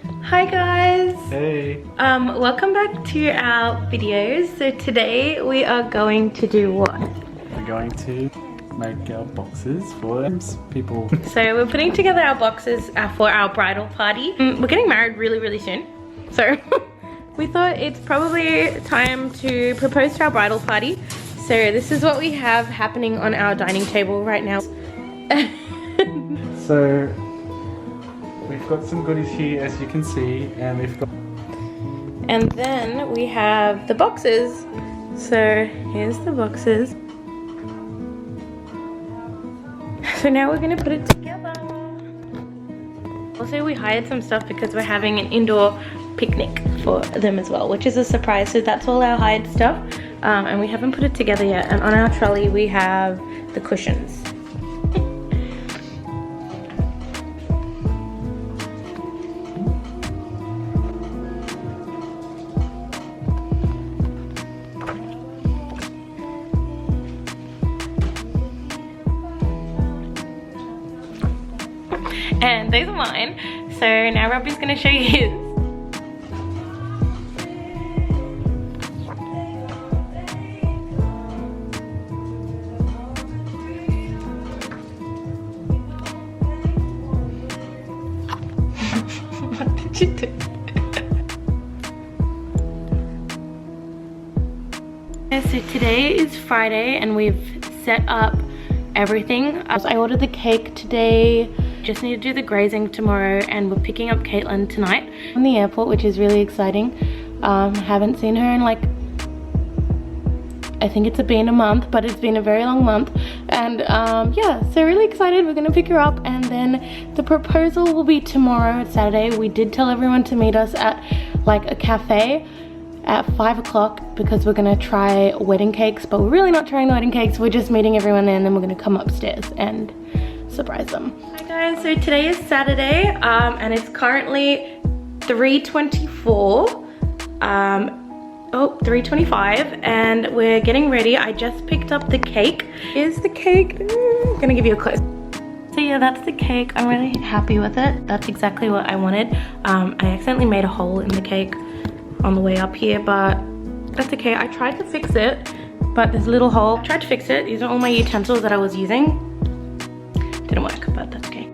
Hi guys! Hey! Welcome back to our videos. So today we are going to do what? We're going to make our boxes for people. So we're putting together our boxes for our bridal party. We're getting married really soon. So we thought it's probably time to propose to our bridal party. So this is what we have happening on our dining table right now. So we've got some goodies here, as you can see, and we've got... And then we have the boxes. So here's the boxes. So now we're gonna put it together. Also, we hired some stuff because we're having an indoor picnic for them as well, which is a surprise. So that's all our hired stuff. And we haven't put it together yet. And on our trolley, we have the cushions. And these are mine. So now Robbie's gonna show you his. What did you do? So today is Friday and we've set up everything. I ordered the cake today. Just need to do the grazing tomorrow, and we're picking up Caitlin tonight from the airport, which is really exciting. Haven't seen her in like, I think it's been a month, but it's been a very long month. And yeah, so really excited. We're gonna pick her up, and then the proposal will be tomorrow, Saturday. We did tell everyone to meet us at like a cafe at 5 o'clock because we're gonna try wedding cakes, but we're really not trying the wedding cakes. We're just meeting everyone there, and then we're gonna come upstairs and surprise them. Hi guys, so today is Saturday and it's currently 3:24. 3:25, and we're getting ready. I just picked up the cake. Here's the cake. I'm gonna give you a close. So yeah, that's the cake. I'm really happy with it. That's exactly what I wanted. I accidentally made a hole in the cake on the way up here, but that's okay. I tried to fix it, but there's a little hole. I tried to fix it. These are all my utensils that I was using. Didn't work, but that's okay.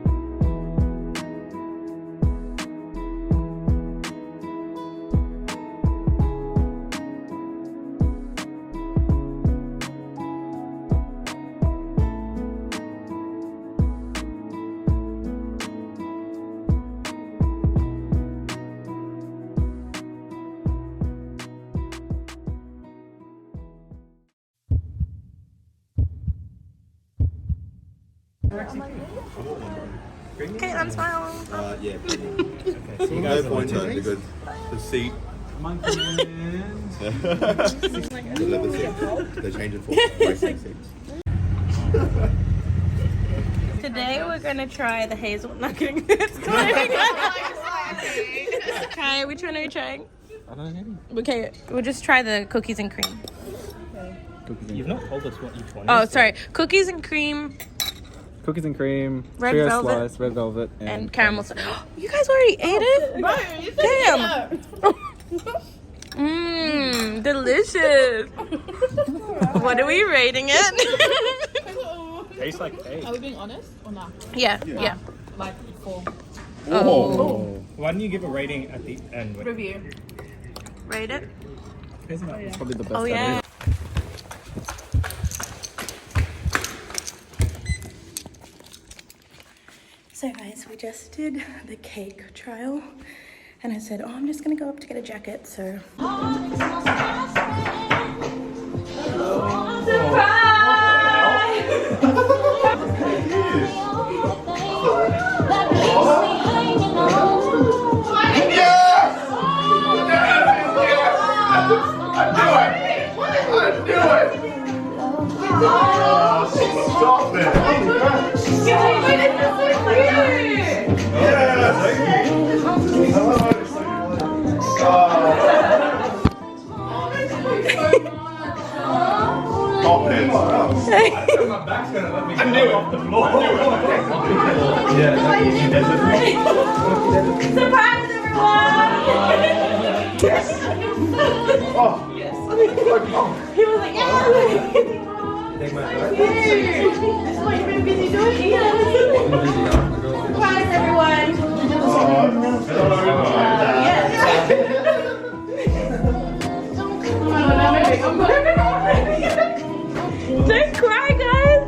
Caitlin, smile. Yeah. Okay, so you guys point out because the seat. The leather seat. They're changing for racing seats. Today we're gonna try the hazelnut. Not kidding. Okay, which one are we trying? I don't know. Okay, we'll just try the cookies and cream. You've not told us what each one Oh, is. sorry. Cookies and cream. Cookies and cream, Red trio velvet. slice, red velvet, And caramel. You guys already ate it? Damn. Mmm, delicious. What are we rating it? Tastes like cake. Are we being honest or not? Yeah. Like 4. Oh. Why don't you give a rating at the end? Review. Rate it? It's probably the best Oh, yeah. So guys, we just did the cake trial, and I said, oh, I'm just gonna go up to get a jacket, so. Stop it! Surprise everyone! Oh, Yes. He was like, yeah. Take my This is what you've been busy doing. Surprise, everyone. Don't cry, guys.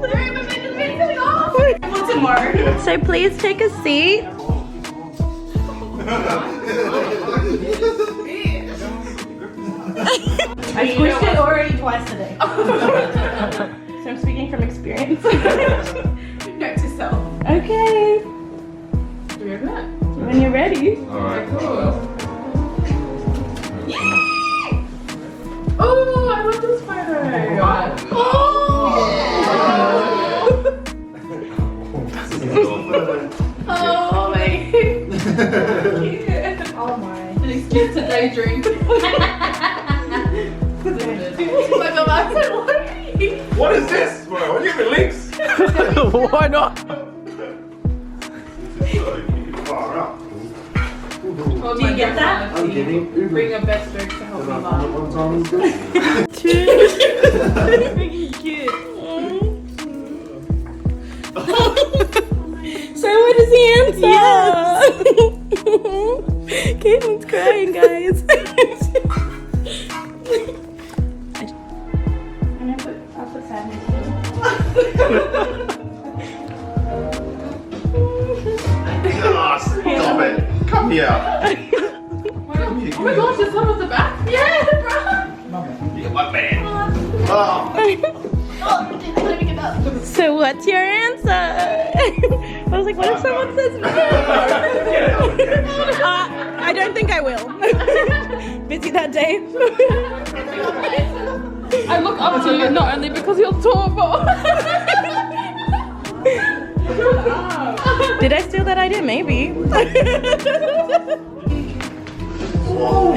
So please take a seat. I squished it already twice today. So I'm speaking from experience. Note to self. Okay, Do we open it? when you're ready. Cool. Oh, I love this photo. Oh my. Oh my. An excuse to daydream. Like a accent. What is this, bro? What do you mean links? why not? Far out. Do you get that? I'm getting Uber. Bring a best joke to help me laugh. One time is good. Freaking cute. So what is the answer? Yes. Caitlin's crying, guys. I'll put sadness Stop it. Come here. Oh my gosh, there's one at the back? Yeah, bro! What man? Oh. So what's your answer? I was like, what if someone says no? I don't think I will. Busy that day. I look up to you not only because you're tall, but... Did I steal that idea? Maybe.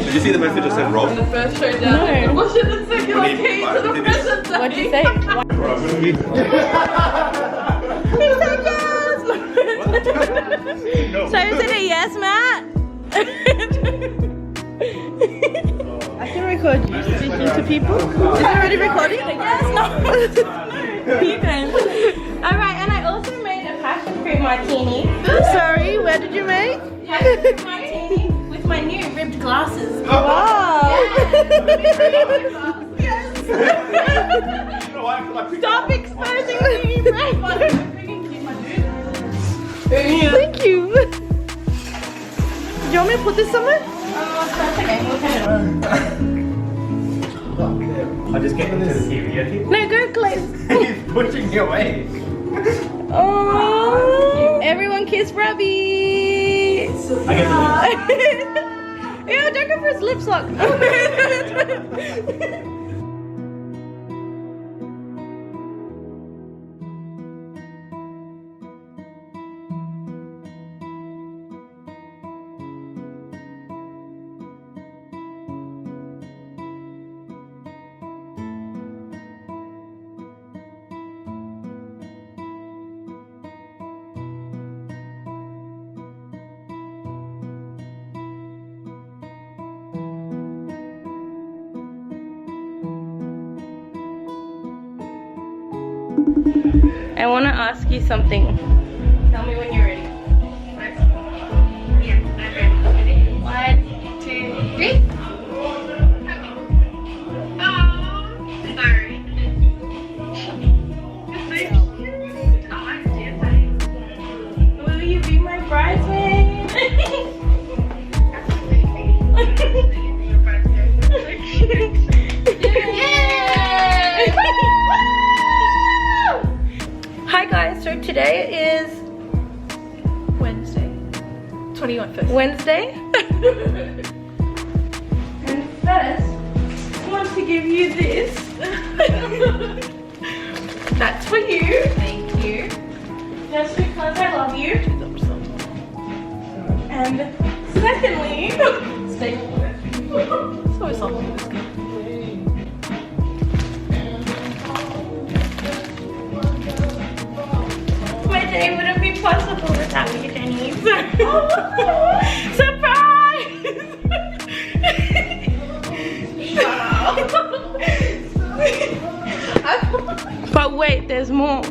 Did you see the message that said Rob? The first showdown. No. What should the second key to the present day? What'd you say? So is it a yes, Matt? I can record you speaking to people. Is it already recording? Yes, no. You can. Alright, and I also made a passion fruit martini. Sorry, where did you make? Passion fruit martini with my new ribbed glasses. Wow. Yes. Stop exposing me, right? Thank you. Do you want me to put this somewhere? That's okay. I'll just get into the TV, okay? No, go close. He's pushing you away. Oh, everyone kiss Robbie. I get the Yeah, don't go for his lip lock. I want to ask you something. Tell me when you're ready. Yeah, I'm ready. 1, 2, 3. Oh, sorry. Will you be my bridesmaid? Hi guys, so today is Wednesday. 21st. Wednesday. And first, I want to give you this. That's for you. Thank you. Just because I love you. And secondly, Stay forward. It's always something that's good. my day wouldn't be possible without you, Denise. Surprise! more.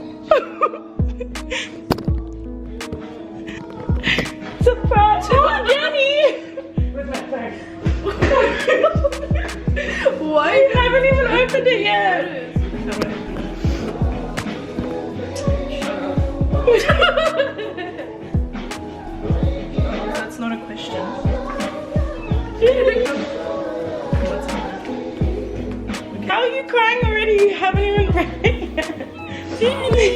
Surprise! Oh, Jenny! Where's my phone? Why? You haven't even opened it yet. That's not a question. How are you crying already? You haven't even read it yet. Jenny!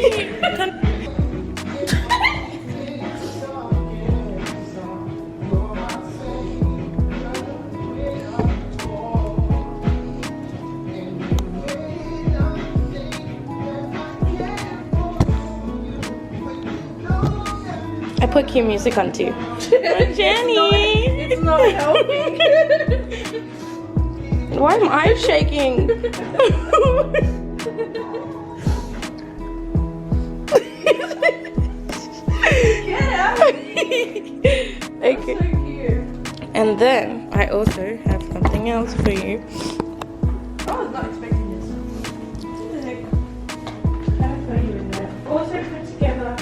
I put cute music on too. Jenny! It's not helping. Why am I shaking? Yeah. Okay. So cute. And then I also have something else for you. I was not expecting this. What the heck? How to put you in there? Also put together.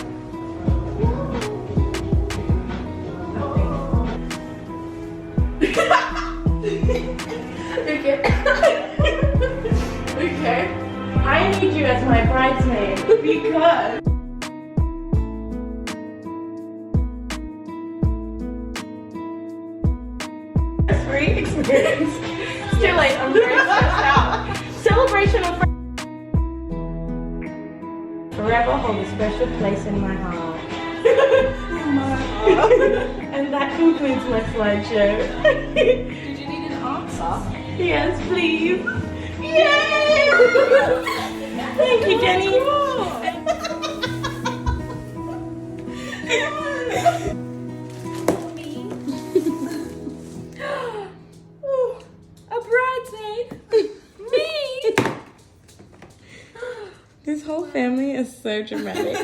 Okay. Okay. I need you as my bridesmaid because free experience. It's too late. I'm very stressed out. Celebration of forever hold a special place in my heart. And that concludes my slideshow. Did you need an answer? Yes, please. Yay! Thank you, Jenny. A bridesmaid. Me. This whole family is so dramatic.